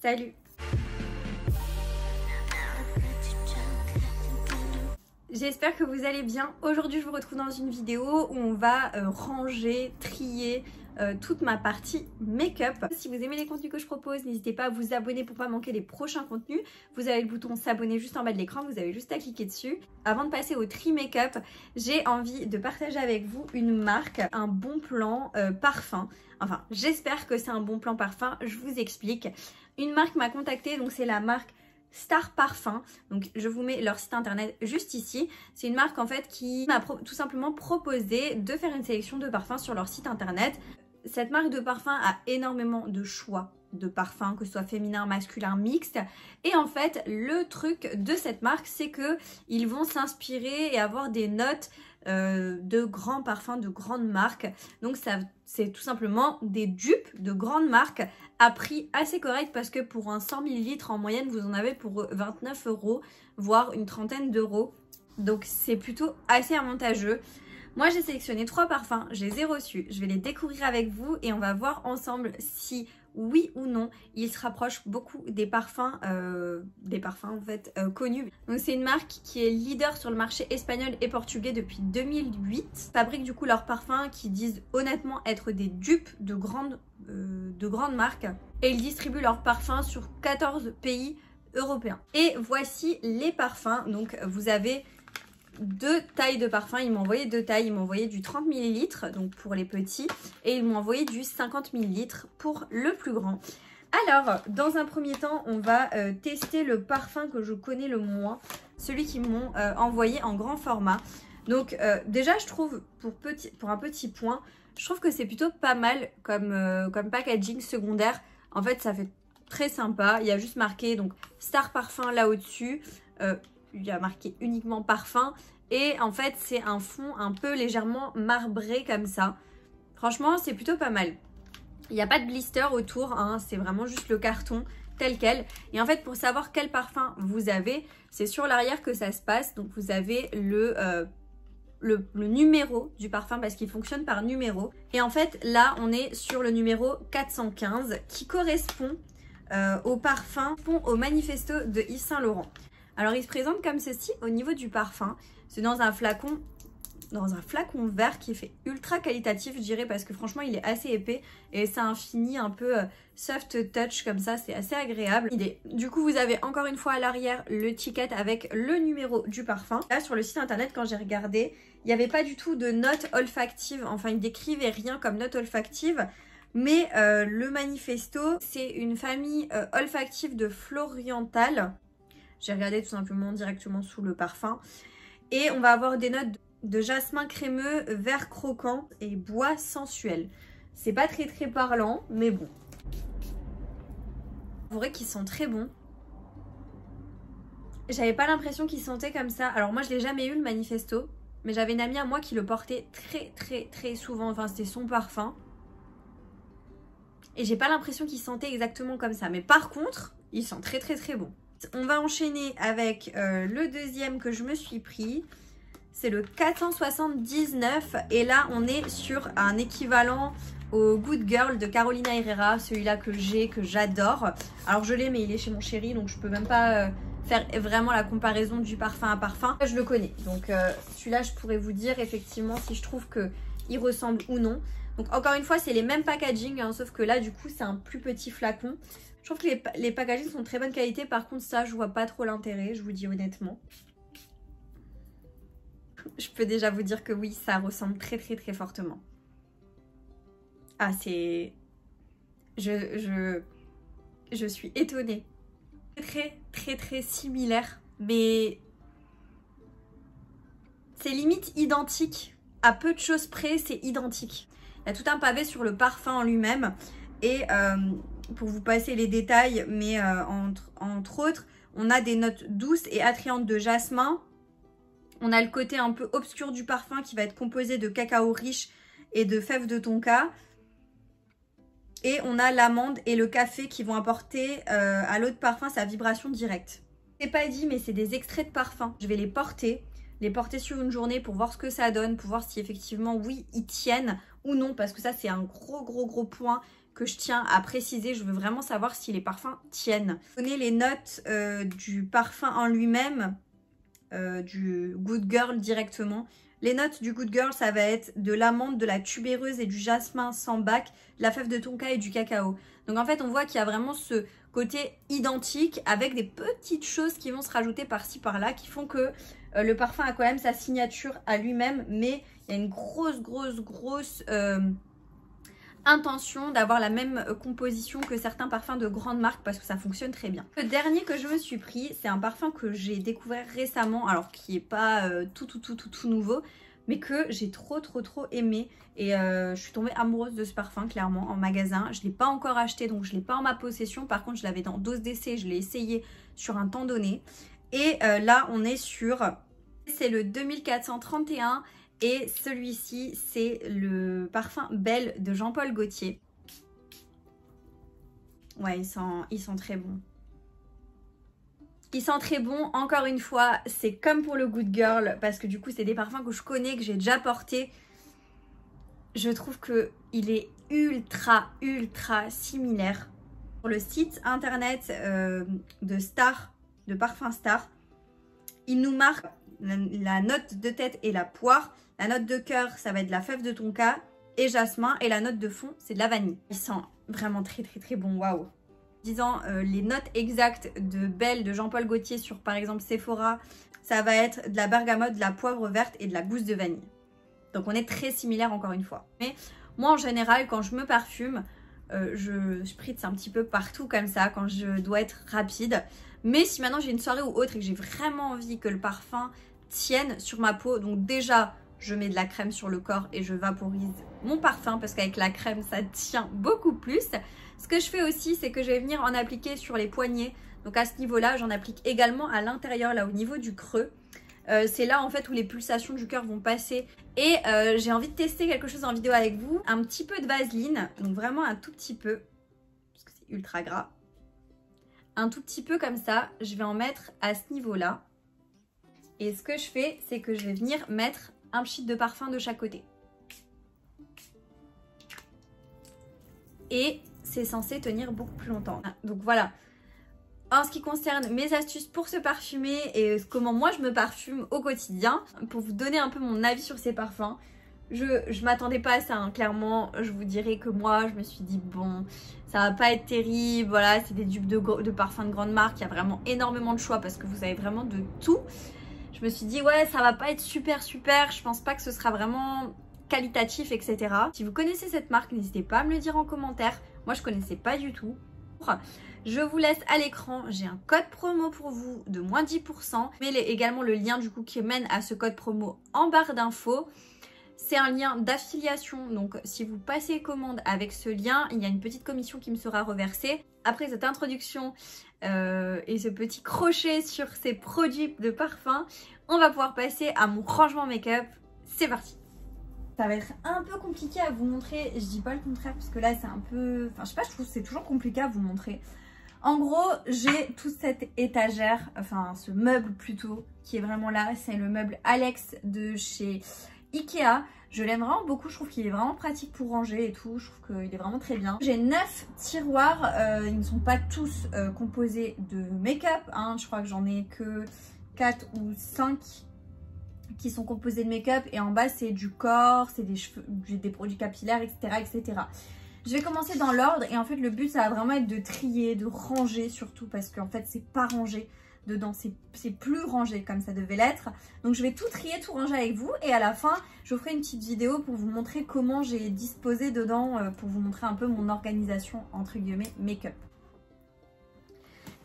Salut! J'espère que vous allez bien. Aujourd'hui je vous retrouve dans une vidéo où on va ranger, trier toute ma partie make-up. Si vous aimez les contenus que je propose, n'hésitez pas à vous abonner pour pas manquer les prochains contenus. Vous avez le bouton s'abonner juste en bas de l'écran, vous avez juste à cliquer dessus. Avant de passer au tri make-up, j'ai envie de partager avec vous une marque, un bon plan parfum. Enfin, j'espère que c'est un bon plan parfum, je vous explique. Une marque m'a contactée, donc c'est la marque Star Parfum, donc je vous mets leur site internet juste ici. C'est une marque en fait qui m'a tout simplement proposé de faire une sélection de parfums sur leur site internet. Cette marque de parfum a énormément de choix de parfums, que ce soit féminin, masculin, mixte. Et en fait, le truc de cette marque, c'est que ils vont s'inspirer et avoir des notes de grands parfums, de grandes marques. Donc ça, c'est tout simplement des dupes de grandes marques à prix assez correct parce que pour un 100 ml en moyenne, vous en avez pour 29 €, voire une trentaine d'euros. Donc c'est plutôt assez avantageux. Moi j'ai sélectionné 3 parfums, je les ai reçus, je vais les découvrir avec vous et on va voir ensemble si oui ou non ils se rapprochent beaucoup des parfums en fait connus. Donc c'est une marque qui est leader sur le marché espagnol et portugais depuis 2008. Fabrique du coup leurs parfums qui disent honnêtement être des dupes de grandes marques et ils distribuent leurs parfums sur 14 pays européens. Et voici les parfums, donc vous avez 2 tailles de parfum, ils m'ont envoyé 2 tailles, ils m'ont envoyé du 30 ml donc pour les petits et ils m'ont envoyé du 50 ml pour le plus grand. Alors dans un premier temps on va tester le parfum que je connais le moins, celui qu'ils m'ont envoyé en grand format. Donc déjà je trouve pour un petit point, je trouve que c'est plutôt pas mal comme packaging secondaire. En fait ça fait très sympa, il y a juste marqué donc Star Parfum là au-dessus. Il y a marqué uniquement parfum et en fait c'est un fond un peu légèrement marbré comme ça. Franchement c'est plutôt pas mal. Il n'y a pas de blister autour, hein, c'est vraiment juste le carton tel quel. Et en fait pour savoir quel parfum vous avez, c'est sur l'arrière que ça se passe. Donc vous avez le numéro du parfum parce qu'il fonctionne par numéro. Et en fait là on est sur le numéro 415 qui correspond au parfum au manifesto de Yves Saint Laurent. Alors il se présente comme ceci au niveau du parfum. C'est dans un flacon vert qui fait ultra qualitatif je dirais parce que franchement il est assez épais et c'est un fini un peu soft touch comme ça, c'est assez agréable. Du coup vous avez encore une fois à l'arrière le ticket avec le numéro du parfum. Là sur le site internet quand j'ai regardé, il n'y avait pas du tout de notes olfactives, enfin ils décrivaient rien comme note olfactive. Mais le manifesto c'est une famille olfactive de Floriantal. J'ai regardé tout simplement directement sous le parfum. Et on va avoir des notes de jasmin crémeux, vert croquant et bois sensuel. C'est pas très parlant, mais bon. C'est vrai qu'ils sont très bons. J'avais pas l'impression qu'ils sentaient comme ça. Alors moi je l'ai jamais eu le manifesto. Mais j'avais une amie à moi qui le portait très souvent. Enfin c'était son parfum. Et j'ai pas l'impression qu'il sentait exactement comme ça. Mais par contre, il sent très bon. On va enchaîner avec le deuxième que je me suis pris. C'est le 479. Et là, on est sur un équivalent au Good Girl de Carolina Herrera. Celui-là que j'adore. Alors, je l'ai, mais il est chez mon chéri. Donc, je peux même pas faire vraiment la comparaison du parfum à parfum. Je le connais. Donc, celui-là, je pourrais vous dire effectivement si je trouve qu'il ressemble ou non. Donc, encore une fois, c'est les mêmes packaging. Hein, sauf que là, du coup, c'est un plus petit flacon. Je trouve que les packaging sont de très bonne qualité. Par contre, ça, je vois pas trop l'intérêt, je vous dis honnêtement. Je peux déjà vous dire que oui, ça ressemble très fortement. Ah, c'est... Je suis étonnée. Très similaire. Mais... c'est limite identique. À peu de choses près, c'est identique. Il y a tout un pavé sur le parfum en lui-même. Et... pour vous passer les détails, mais entre autres, on a des notes douces et attrayantes de jasmin. On a le côté un peu obscur du parfum qui va être composé de cacao riche et de fèves de tonka. Et on a l'amande et le café qui vont apporter à l'eau de parfum sa vibration directe. C'est pas dit, mais c'est des extraits de parfum. Je vais les porter sur une journée pour voir ce que ça donne, pour voir si effectivement, oui, ils tiennent ou non. Parce que ça, c'est un gros point que je tiens à préciser. Je veux vraiment savoir si les parfums tiennent. Donner les notes du parfum en lui-même, du Good Girl directement. Les notes du Good Girl, ça va être de l'amande, de la tubéreuse et du jasmin sans bac, de la fève de tonka et du cacao. Donc en fait, on voit qu'il y a vraiment ce côté identique avec des petites choses qui vont se rajouter par-ci par-là qui font que le parfum a quand même sa signature à lui-même, mais il y a une grosse intention d'avoir la même composition que certains parfums de grandes marques parce que ça fonctionne très bien. Le dernier que je me suis pris, c'est un parfum que j'ai découvert récemment, alors qui est pas tout nouveau, mais que j'ai trop aimé et je suis tombée amoureuse de ce parfum clairement en magasin. Je ne l'ai pas encore acheté, donc je ne l'ai pas en ma possession. Par contre, je l'avais dans dose d'essai, je l'ai essayé sur un temps donné. Et là, on est sur... C'est le 2431 et celui-ci, c'est le parfum Belle de Jean-Paul Gaultier. Ouais, il sent très bon. Il sent très bon, encore une fois, c'est comme pour le Good Girl, parce que du coup, c'est des parfums que je connais, que j'ai déjà portés. Je trouve qu'il est ultra similaire. Sur le site internet de Star, de Parfum Star, il nous marque la note de tête et la poire. La note de cœur, ça va être de la fève de tonka et jasmin. Et la note de fond, c'est de la vanille. Il sent vraiment très bon, waouh. Disant les notes exactes de Belle de Jean-Paul Gaultier sur par exemple Sephora, ça va être de la bergamote, de la poivre verte et de la gousse de vanille. Donc on est très similaires encore une fois. Mais moi en général quand je me parfume, je spritz un petit peu partout comme ça quand je dois être rapide. Mais si maintenant j'ai une soirée ou autre et que j'ai vraiment envie que le parfum tienne sur ma peau, donc déjà je mets de la crème sur le corps et je vaporise mon parfum parce qu'avec la crème ça tient beaucoup plus. Ce que je fais aussi, c'est que je vais venir en appliquer sur les poignets. Donc à ce niveau-là, j'en applique également à l'intérieur, là au niveau du creux. C'est là en fait où les pulsations du cœur vont passer. Et j'ai envie de tester quelque chose en vidéo avec vous. Un petit peu de vaseline, donc vraiment un tout petit peu, parce que c'est ultra gras. Un tout petit peu comme ça, je vais en mettre à ce niveau-là. Et ce que je fais, c'est que je vais venir mettre un pchit de parfum de chaque côté. Et c'est censé tenir beaucoup plus longtemps. Donc voilà. En ce qui concerne mes astuces pour se parfumer et comment moi je me parfume au quotidien, pour vous donner un peu mon avis sur ces parfums, je m'attendais pas à ça, hein. Clairement, je vous dirais que moi je me suis dit bon, ça va pas être terrible, voilà, c'est des dupes de parfums de grande marque, il y a vraiment énormément de choix parce que vous avez vraiment de tout. Je me suis dit ouais, ça va pas être super, je pense pas que ce sera vraiment qualitatif, etc. Si vous connaissez cette marque, n'hésitez pas à me le dire en commentaire. Moi je connaissais pas du tout. Je vous laisse à l'écran, j'ai un code promo pour vous de moins 10%. Mais également le lien du coup qui mène à ce code promo en barre d'infos. C'est un lien d'affiliation, donc si vous passez commande avec ce lien, il y a une petite commission qui me sera reversée. Après cette introduction et ce petit crochet sur ces produits de parfum, on va pouvoir passer à mon rangement make-up. C'est parti! Ça va être un peu compliqué à vous montrer, je dis pas le contraire parce que là c'est un peu... Enfin je sais pas, je trouve que c'est toujours compliqué à vous montrer. En gros, j'ai toute cette étagère, enfin ce meuble plutôt, qui est vraiment là. C'est le meuble Alex de chez Ikea. Je l'aime vraiment beaucoup, je trouve qu'il est vraiment pratique pour ranger et tout. Je trouve qu'il est vraiment très bien. J'ai 9 tiroirs, ils ne sont pas tous composés de make-up, hein. Je crois que j'en ai que 4 ou 5 qui sont composés de make-up et en bas c'est du corps, c'est des cheveux, des produits capillaires, etc. Je vais commencer dans l'ordre et en fait le but ça va vraiment être de trier, de ranger surtout parce qu'en fait c'est pas rangé dedans, c'est plus rangé comme ça devait l'être. Donc je vais tout trier, tout ranger avec vous et à la fin je vous ferai une petite vidéo pour vous montrer comment j'ai disposé dedans, pour vous montrer un peu mon organisation entre guillemets make-up.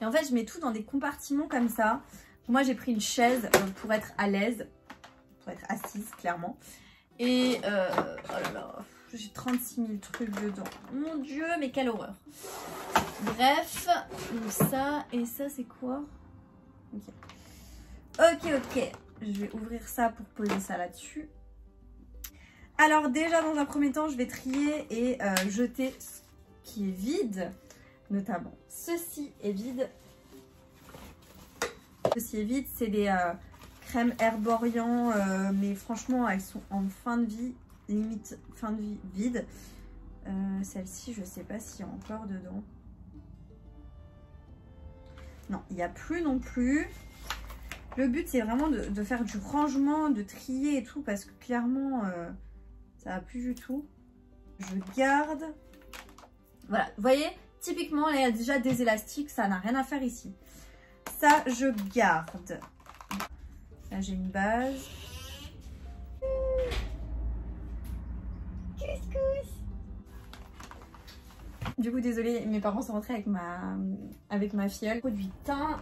Et en fait je mets tout dans des compartiments comme ça. Moi j'ai pris une chaise pour être à l'aise, pour être assise clairement. Et oh là là, j'ai 36 000 trucs dedans. Mon dieu, mais quelle horreur. Bref, donc ça et ça c'est quoi? Ok. Je vais ouvrir ça pour poser ça là-dessus. Alors déjà dans un premier temps, je vais trier et jeter ce qui est vide. Notamment ceci est vide. Ceci est vide, c'est des crèmes Herborian, mais franchement elles sont en fin de vie, limite fin de vie vide. Celle-ci, je sais pas s'il y a encore dedans. Non, il n'y a plus non plus. Le but, c'est vraiment de faire du rangement, de trier et tout, parce que clairement, ça va plus du tout. Je garde. Voilà, vous voyez, typiquement, là, il y a déjà des élastiques, ça n'a rien à faire ici. Ça, je garde. Là, j'ai une base. Couscous. Du coup, désolée, mes parents sont rentrés avec ma filleule. Produit teint,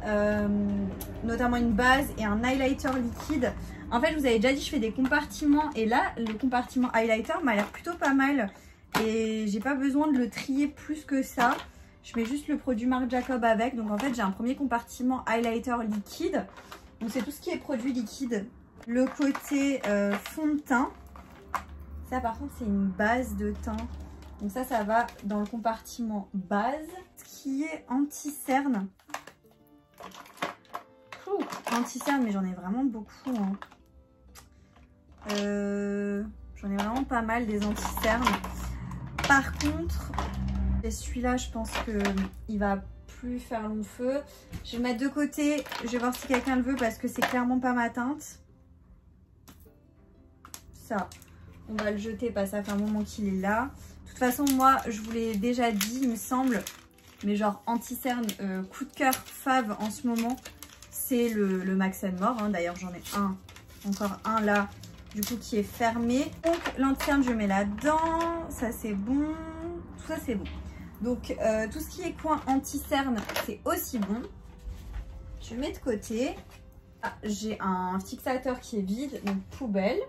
notamment une base et un highlighter liquide. En fait, je vous avais déjà dit, je fais des compartiments. Et là, le compartiment highlighter m'a l'air plutôt pas mal. Et j'ai pas besoin de le trier plus que ça. Je mets juste le produit Marc Jacob avec. Donc en fait, j'ai un premier compartiment highlighter liquide. Donc c'est tout ce qui est produit liquide. Le côté fond de teint. Ça par contre, c'est une base de teint. Donc ça va dans le compartiment base. Ce qui est anti-cerne. Anti-cerne, mais j'en ai vraiment beaucoup. Hein. J'en ai vraiment pas mal des anti-cernes. Par contre, celui-là, je pense qu'il va plus faire long feu. Je vais le mettre de côté. Je vais voir si quelqu'un le veut parce que c'est clairement pas ma teinte. Ça, on va le jeter parce que ça fait un moment qu'il est là. De toute façon, moi, je vous l'ai déjà dit, il me semble. Mais genre anti-cerne, coup de cœur fave en ce moment, c'est le Max & More. Hein. D'ailleurs, j'en ai encore un là. Du coup qui est fermé. Donc l'anti-cerne je mets là-dedans. Ça c'est bon. Tout ça c'est bon. Donc tout ce qui est coin anti-cerne c'est aussi bon. Je mets de côté. Ah, j'ai un fixateur qui est vide, donc poubelle.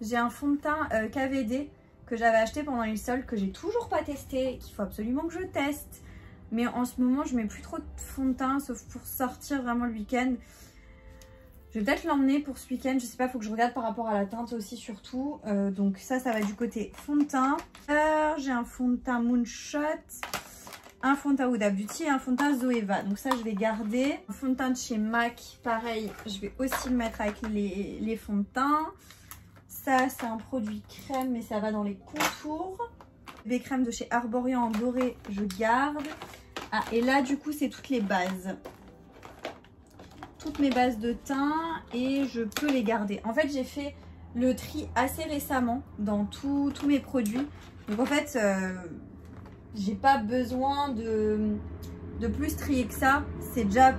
J'ai un fond de teint KVD que j'avais acheté pendant les soldes, que j'ai toujours pas testé, qu'il faut absolument que je teste. Mais en ce moment je mets plus trop de fond de teint sauf pour sortir vraiment le week-end. Je vais peut-être l'emmener pour ce week-end, je sais pas, il faut que je regarde par rapport à la teinte aussi surtout. Donc ça va du côté fond de teint. J'ai un fond de teint Moonshot, un fond de teint Huda Beauty et un fond de teint Zoeva. Donc ça je vais garder. Un fond de teint de chez MAC, pareil, je vais aussi le mettre avec les fonds de teint. Ça c'est un produit crème mais ça va dans les contours. Des crèmes de chez Arborian en doré, je garde. Ah et là du coup c'est toutes les bases. Toutes mes bases de teint et je peux les garder. En fait, j'ai fait le tri assez récemment dans tous mes produits. Donc en fait, j'ai pas besoin de plus trier que ça. C'est déjà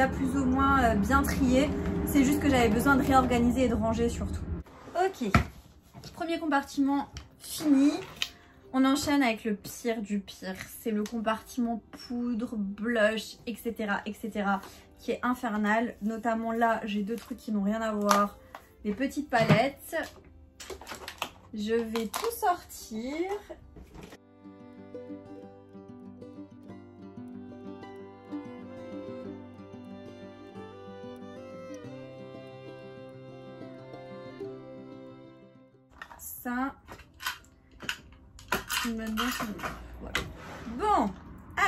plus ou moins bien trié. C'est juste que j'avais besoin de réorganiser et de ranger surtout. Ok, premier compartiment fini. On enchaîne avec le pire du pire. C'est le compartiment poudre, blush, etc. etc. qui est infernal. Notamment là, j'ai deux trucs qui n'ont rien à voir. Des petites palettes. Je vais tout sortir. Ça. Maintenant, voilà. Bon,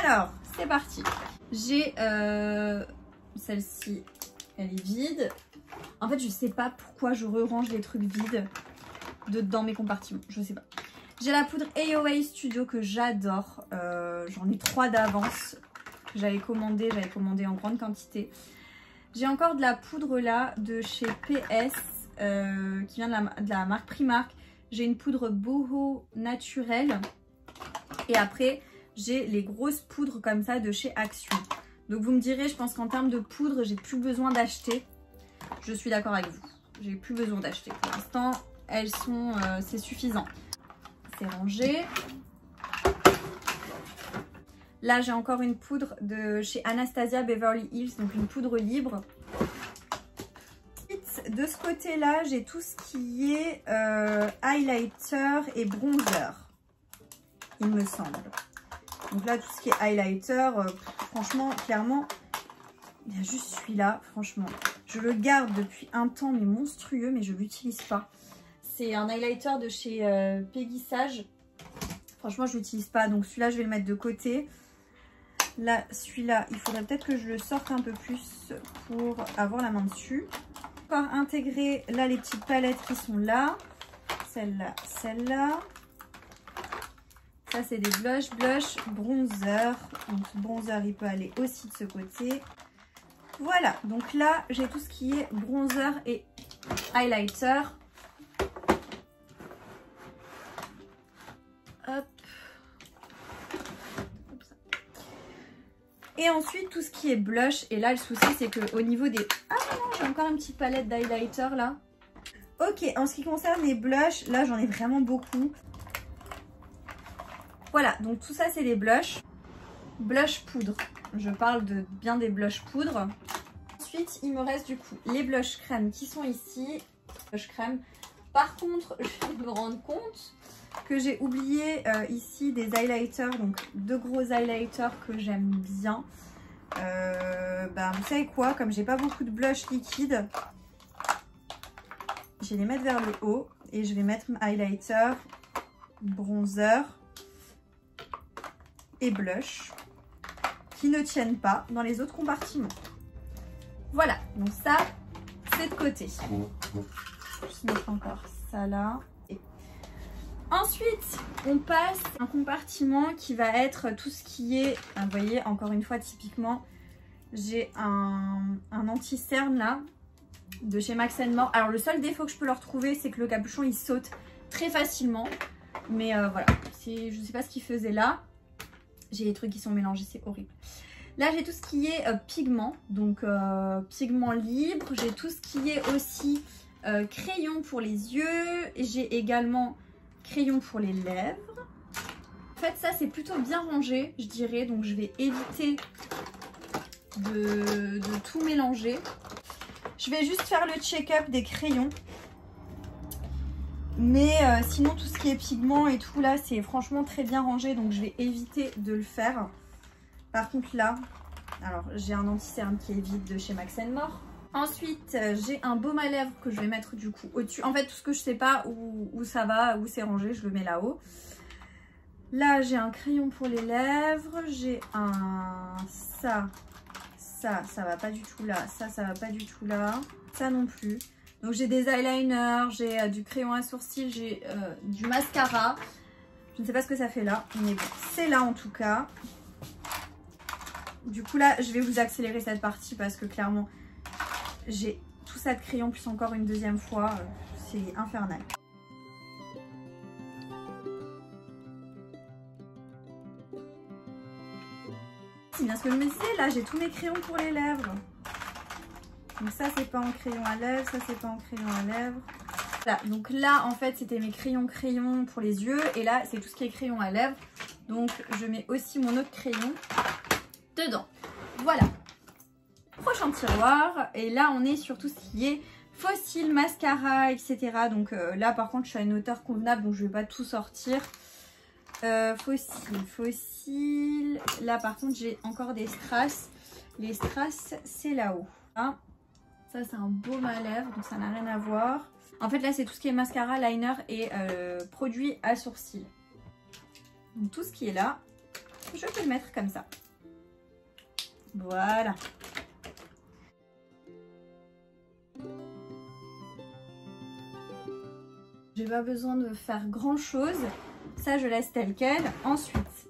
alors, c'est parti. J'ai celle-ci, elle est vide. En fait, je sais pas pourquoi je re-range les trucs vides dans mes compartiments. Je sais pas. J'ai la poudre AOA Studio que j'adore. J'en ai 3 d'avance. J'avais commandé en grande quantité. J'ai encore de la poudre là de chez PS qui vient de la marque Primark. J'ai une poudre boho naturelle. Et après, j'ai les grosses poudres comme ça de chez Action. Donc vous me direz, je pense qu'en termes de poudre, j'ai plus besoin d'acheter. Je suis d'accord avec vous. J'ai plus besoin d'acheter. Pour l'instant, elles sont, c'est suffisant. C'est rangé. Là, j'ai encore une poudre de chez Anastasia Beverly Hills, donc une poudre libre. De ce côté-là, j'ai tout ce qui est highlighter et bronzer, il me semble. Donc là, tout ce qui est highlighter, franchement, clairement, il y a juste celui-là, franchement. Je le garde depuis un temps, mais monstrueux, mais je ne l'utilise pas. C'est un highlighter de chez Peggy Sage. Franchement, je ne l'utilise pas, donc celui-là, je vais le mettre de côté. Là, celui-là, il faudrait peut-être que je le sorte un peu plus pour avoir la main dessus. Encore intégrer, là, les petites palettes qui sont là. Celle-là, celle-là. Ça c'est des blushs, bronzer. Donc ce bronzer il peut aller aussi de ce côté. Voilà, donc là j'ai tout ce qui est bronzer et highlighter. Hop. Comme ça. Et ensuite tout ce qui est blush. Et là le souci c'est que au niveau des... Ah non, j'ai encore une petite palette d'highlighter là. Ok, en ce qui concerne les blushs, là j'en ai vraiment beaucoup. Voilà, donc tout ça c'est des blushs. Blush poudre. Je parle de bien des blushs poudre. Ensuite, il me reste du coup les blushs crème qui sont ici. Blush crème. Par contre, je viens de me rendre compte que j'ai oublié ici des highlighters. Donc deux gros highlighters que j'aime bien. Vous savez quoi, comme j'ai pas beaucoup de blush liquide, je vais les mettre vers le haut. Et je vais mettre highlighter, bronzer et blush qui ne tiennent pas dans les autres compartiments. Voilà, donc ça c'est de côté. Je vais mettre encore ça là. Et ensuite on passe à un compartiment qui va être tout ce qui est, vous voyez, encore une fois typiquement j'ai un anti-cerne là de chez Max & More. Alors le seul défaut que je peux leur trouver c'est que le capuchon il saute très facilement. Mais voilà, je sais pas ce qu'il faisait là. J'ai des trucs qui sont mélangés, c'est horrible. Là, j'ai tout ce qui est pigment, donc pigment libre. J'ai tout ce qui est aussi crayon pour les yeux. J'ai également crayon pour les lèvres. En fait, ça, c'est plutôt bien rangé, je dirais. Donc, je vais éviter de tout mélanger. Je vais juste faire le check-up des crayons. Mais sinon, tout ce qui est pigment et tout, là, c'est franchement très bien rangé. Donc, je vais éviter de le faire. Par contre là, alors j'ai un anti-cerne qui est vide de chez Max & More. Ensuite, j'ai un baume à lèvres que je vais mettre du coup au-dessus. En fait, tout ce que je sais pas où ça va, où c'est rangé, je le mets là-haut. Là, j'ai un crayon pour les lèvres. J'ai un... Ça va pas du tout là. Ça va pas du tout là. Ça non plus. Donc j'ai des eyeliners, j'ai du crayon à sourcils, j'ai du mascara. Je ne sais pas ce que ça fait là, mais bon, c'est là en tout cas. Du coup là, je vais vous accélérer cette partie parce que clairement, j'ai tout ça de crayon plus encore une deuxième fois. C'est infernal. C'est bien ce que je me disais, là j'ai tous mes crayons pour les lèvres. Donc ça c'est pas en crayon à lèvres, ça c'est pas en crayon à lèvres. Voilà, donc là en fait c'était mes crayons pour les yeux et là c'est tout ce qui est crayon à lèvres. Donc je mets aussi mon autre crayon dedans. Voilà. Prochain tiroir et là on est sur tout ce qui est fossiles, mascara, etc. Donc là par contre je suis à une hauteur convenable donc je vais pas tout sortir. Fossiles. Là par contre j'ai encore des strass. Les strass c'est là-haut. Hein. Ça c'est un baume à lèvres donc ça n'a rien à voir. En fait là c'est tout ce qui est mascara, liner et produits à sourcils. Donc tout ce qui est là, je peux le mettre comme ça. Voilà. J'ai pas besoin de faire grand chose. Ça je laisse tel quel. Ensuite,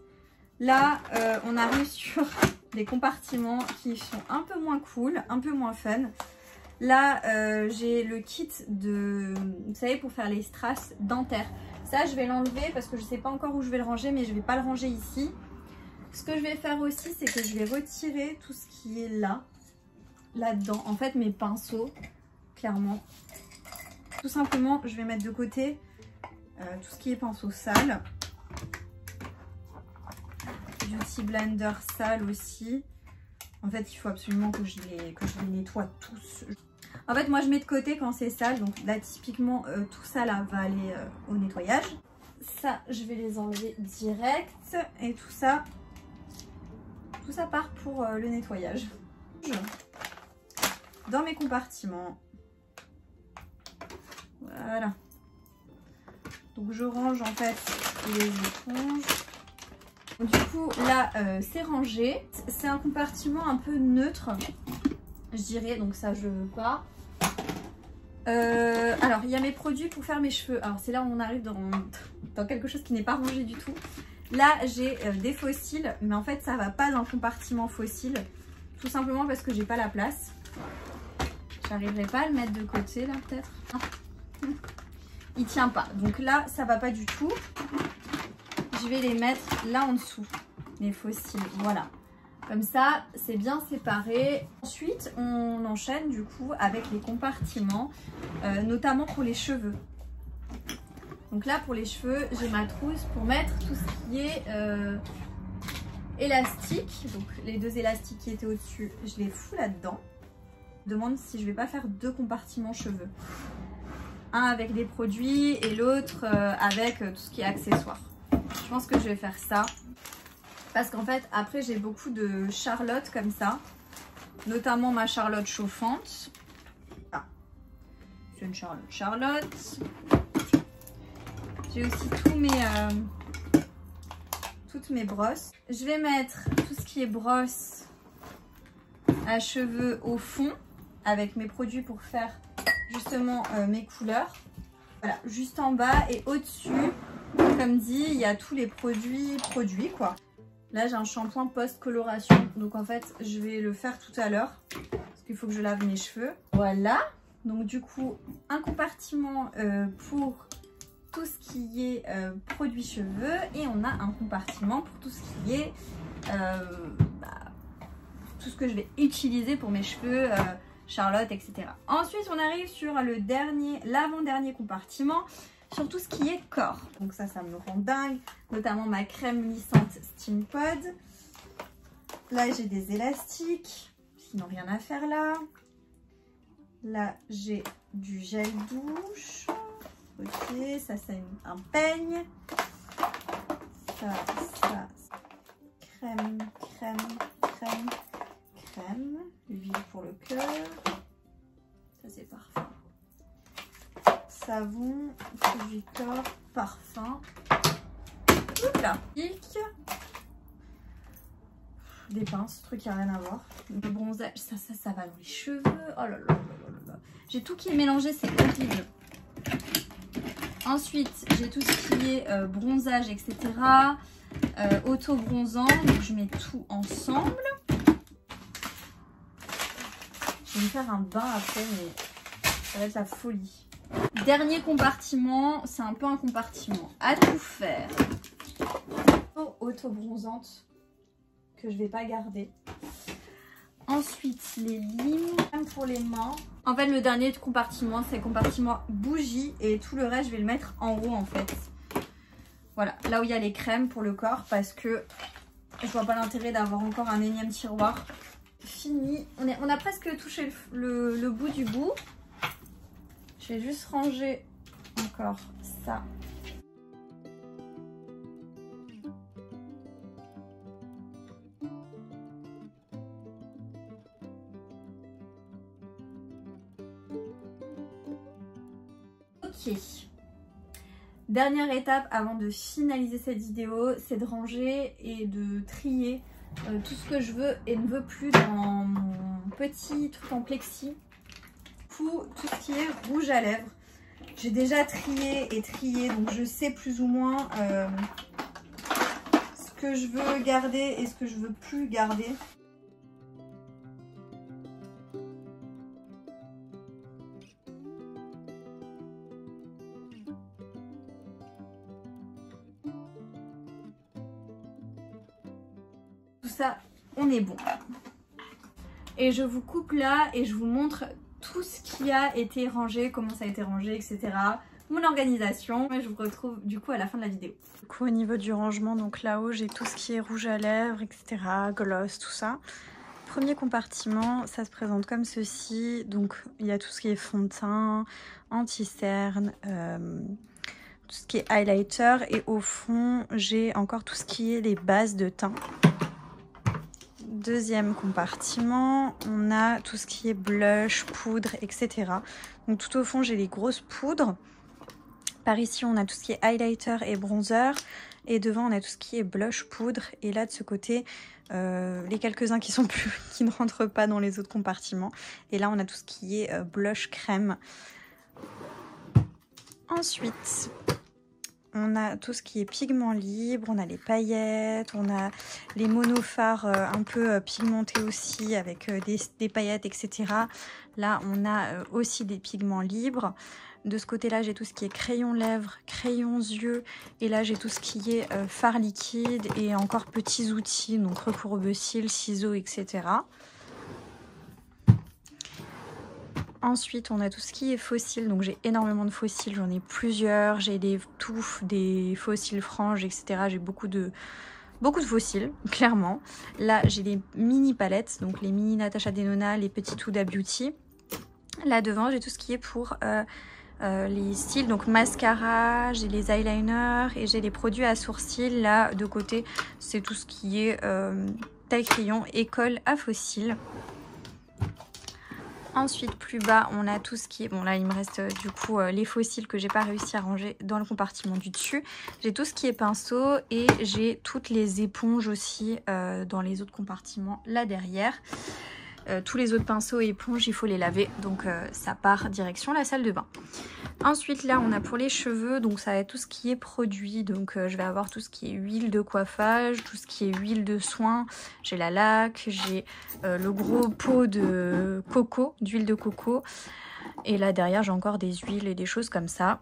là on arrive sur des compartiments qui sont un peu moins cool, un peu moins fun. Là j'ai le kit de, vous savez, pour faire les strass dentaires. Ça je vais l'enlever parce que je sais pas encore où je vais le ranger, mais je vais pas le ranger ici. Ce que je vais faire aussi c'est que je vais retirer tout ce qui est là-dedans. En fait mes pinceaux, clairement. Tout simplement je vais mettre de côté tout ce qui est pinceau sale. Beauty blender sale aussi. En fait il faut absolument que je les nettoie tous. En fait moi je mets de côté quand c'est sale. Donc là typiquement tout ça là va aller au nettoyage. Ça je vais les enlever direct. Et tout ça part pour le nettoyage. Dans mes compartiments. Voilà. Donc je range en fait les éponges. Du coup là c'est rangé. C'est un compartiment un peu neutre, je dirais, donc ça je veux pas. Alors il y a mes produits pour faire mes cheveux. Alors c'est là où on arrive dans quelque chose qui n'est pas rangé du tout. Là, j'ai des fossiles, mais en fait, ça va pas dans le compartiment fossile. Tout simplement parce que j'ai pas la place. J'arriverai pas à le mettre de côté, là, peut-être. Il tient pas. Donc là, ça va pas du tout. Je vais les mettre là en dessous, les fossiles. Voilà. Comme ça, c'est bien séparé. Ensuite, on enchaîne du coup avec les compartiments, notamment pour les cheveux. Donc là, pour les cheveux, j'ai ma trousse pour mettre tout ce qui est élastique. Donc les deux élastiques qui étaient au-dessus, je les fous là-dedans. Je me demande si je vais pas faire deux compartiments cheveux. Un avec des produits et l'autre avec tout ce qui est accessoires. Je pense que je vais faire ça. Parce qu'en fait, après, j'ai beaucoup de charlottes comme ça. Notamment ma charlotte chauffante. Ah. C'est une charlotte. J'ai aussi toutes mes brosses. Je vais mettre tout ce qui est brosse à cheveux au fond. Avec mes produits pour faire justement mes couleurs. Voilà, juste en bas et au-dessus. Comme dit, il y a tous les produits quoi. Là, j'ai un shampoing post-coloration. Donc, en fait, je vais le faire tout à l'heure. Parce qu'il faut que je lave mes cheveux. Voilà. Donc, du coup, un compartiment pour tout ce qui est produits cheveux. Et on a un compartiment pour tout ce qui est... tout ce que je vais utiliser pour mes cheveux, Charlotte, etc. Ensuite, on arrive sur l'avant-dernier compartiment. Sur tout ce qui est corps. Donc ça me rend dingue. Notamment ma crème lissante Steam Pod. Là, j'ai des élastiques. Qui n'ont rien à faire là. Là, j'ai du gel douche. Ok, ça c'est un peigne. Ça. Crème. Huile pour le cœur. Ça c'est parfait. Savon, produit corps, parfum. Là. Des pinces, truc qui n'a rien à voir. Le bronzage, ça va dans les cheveux. Oh là là là là là. J'ai tout qui est mélangé, c'est horrible. Ensuite, j'ai tout ce qui est bronzage, etc. Auto-bronzant. Donc, je mets tout ensemble. Je vais me faire un bain après, mais ça va être la folie. Dernier compartiment, c'est un peu un compartiment à tout faire. Auto-bronzante que je vais pas garder. Ensuite, les limes pour les mains. En fait, le dernier compartiment, c'est le compartiment bougie et tout le reste, je vais le mettre en haut en fait. Voilà, là où il y a les crèmes pour le corps parce que je vois pas l'intérêt d'avoir encore un énième tiroir. Fini, on a presque touché le bout du bout. Je vais juste ranger encore ça. Ok. Dernière étape avant de finaliser cette vidéo, c'est de ranger et de trier tout ce que je veux et ne veux plus dans mon petit truc en plexi. Tout ce qui est rouge à lèvres. J'ai déjà trié et trié, donc je sais plus ou moins ce que je veux garder et ce que je veux plus garder. Tout ça, on est bon. Et je vous coupe là et je vous montre tout ce qui a été rangé, comment ça a été rangé, etc. Mon organisation. Et je vous retrouve du coup à la fin de la vidéo. Du coup au niveau du rangement, donc là-haut j'ai tout ce qui est rouge à lèvres, etc. Gloss, tout ça. Premier compartiment, ça se présente comme ceci. Donc il y a tout ce qui est fond de teint, anti-cerne, tout ce qui est highlighter. Et au fond, j'ai encore tout ce qui est les bases de teint. Deuxième compartiment, on a tout ce qui est blush, poudre, etc. Donc tout au fond, j'ai les grosses poudres. Par ici, on a tout ce qui est highlighter et bronzer. Et devant, on a tout ce qui est blush, poudre. Et là, de ce côté, les quelques-uns qui ne rentrent pas dans les autres compartiments. Et là, on a tout ce qui est blush crème. Ensuite, on a tout ce qui est pigment libre, on a les paillettes, on a les monofards un peu pigmentés aussi avec des paillettes, etc. Là, on a aussi des pigments libres. De ce côté-là, j'ai tout ce qui est crayon lèvres, crayons yeux. Et là, j'ai tout ce qui est fard liquide et encore petits outils, donc recourbe-cils, ciseaux, etc. Ensuite, on a tout ce qui est fossiles, donc j'ai énormément de fossiles, j'en ai plusieurs, j'ai des touffes, des fossiles franges, etc. J'ai beaucoup de fossiles, clairement. Là, j'ai des mini palettes, donc les mini Natasha Denona, les petits Huda Beauty. Là devant, j'ai tout ce qui est pour les styles, donc mascara, j'ai les eyeliners et j'ai les produits à sourcils. Là, de côté, c'est tout ce qui est taille crayon et colle à fossiles. Ensuite, plus bas, on a tout ce qui est... Bon, là, il me reste du coup les fossiles que j'ai pas réussi à ranger dans le compartiment du dessus. J'ai tout ce qui est pinceau et j'ai toutes les éponges aussi dans les autres compartiments là derrière. Tous les autres pinceaux et éponges, il faut les laver. Donc, ça part direction la salle de bain. Ensuite, là, on a pour les cheveux, donc ça va être tout ce qui est produit. Donc, je vais avoir tout ce qui est huile de coiffage, tout ce qui est huile de soin. J'ai la laque, j'ai le gros pot de coco, d'huile de coco. Et là, derrière, j'ai encore des huiles et des choses comme ça.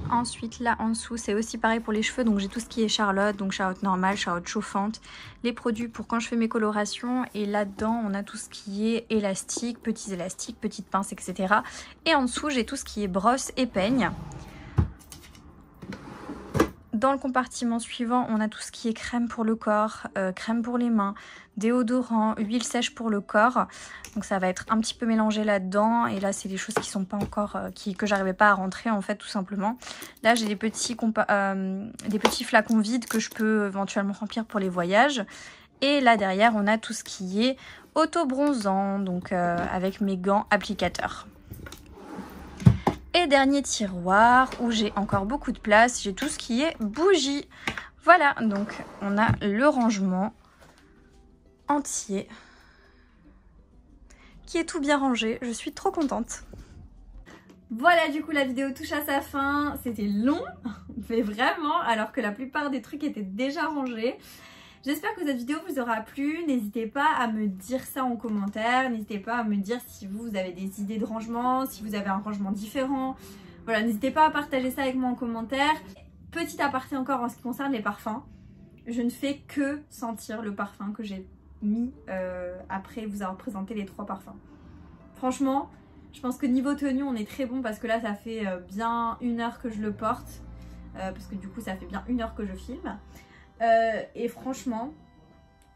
Ensuite, là en dessous, c'est aussi pareil pour les cheveux. Donc, j'ai tout ce qui est Charlotte, donc Charlotte normale, Charlotte chauffante. Les produits pour quand je fais mes colorations. Et là-dedans, on a tout ce qui est élastique, petits élastiques, petites pinces, etc. Et en dessous, j'ai tout ce qui est brosse et peigne. Dans le compartiment suivant, on a tout ce qui est crème pour le corps, crème pour les mains, déodorant, huile sèche pour le corps. Donc ça va être un petit peu mélangé là-dedans. Et là, c'est des choses qui sont pas encore, que j'arrivais pas à rentrer en fait, tout simplement. Là, j'ai des petits flacons vides que je peux éventuellement remplir pour les voyages. Et là derrière, on a tout ce qui est auto-bronzant, donc avec mes gants applicateurs. Et dernier tiroir où j'ai encore beaucoup de place, j'ai tout ce qui est bougies. Voilà, donc on a le rangement entier qui est tout bien rangé. Je suis trop contente. Voilà, du coup la vidéo touche à sa fin. C'était long, mais vraiment, alors que la plupart des trucs étaient déjà rangés. J'espère que cette vidéo vous aura plu. N'hésitez pas à me dire ça en commentaire. N'hésitez pas à me dire si vous avez des idées de rangement, si vous avez un rangement différent. Voilà, n'hésitez pas à partager ça avec moi en commentaire. Petit aparté encore en ce qui concerne les parfums. Je ne fais que sentir le parfum que j'ai mis après vous avoir présenté les 3 parfums. Franchement, je pense que niveau tenue, on est très bon parce que là, ça fait bien 1 heure que je le porte. Parce que du coup, ça fait bien 1 heure que je filme. Et franchement,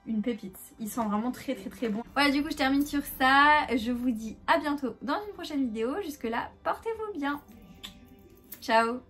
une pépite. Il sent vraiment très bon. Voilà, du coup je termine sur ça. Je vous dis à bientôt dans une prochaine vidéo. Jusque là, portez-vous bien. Ciao.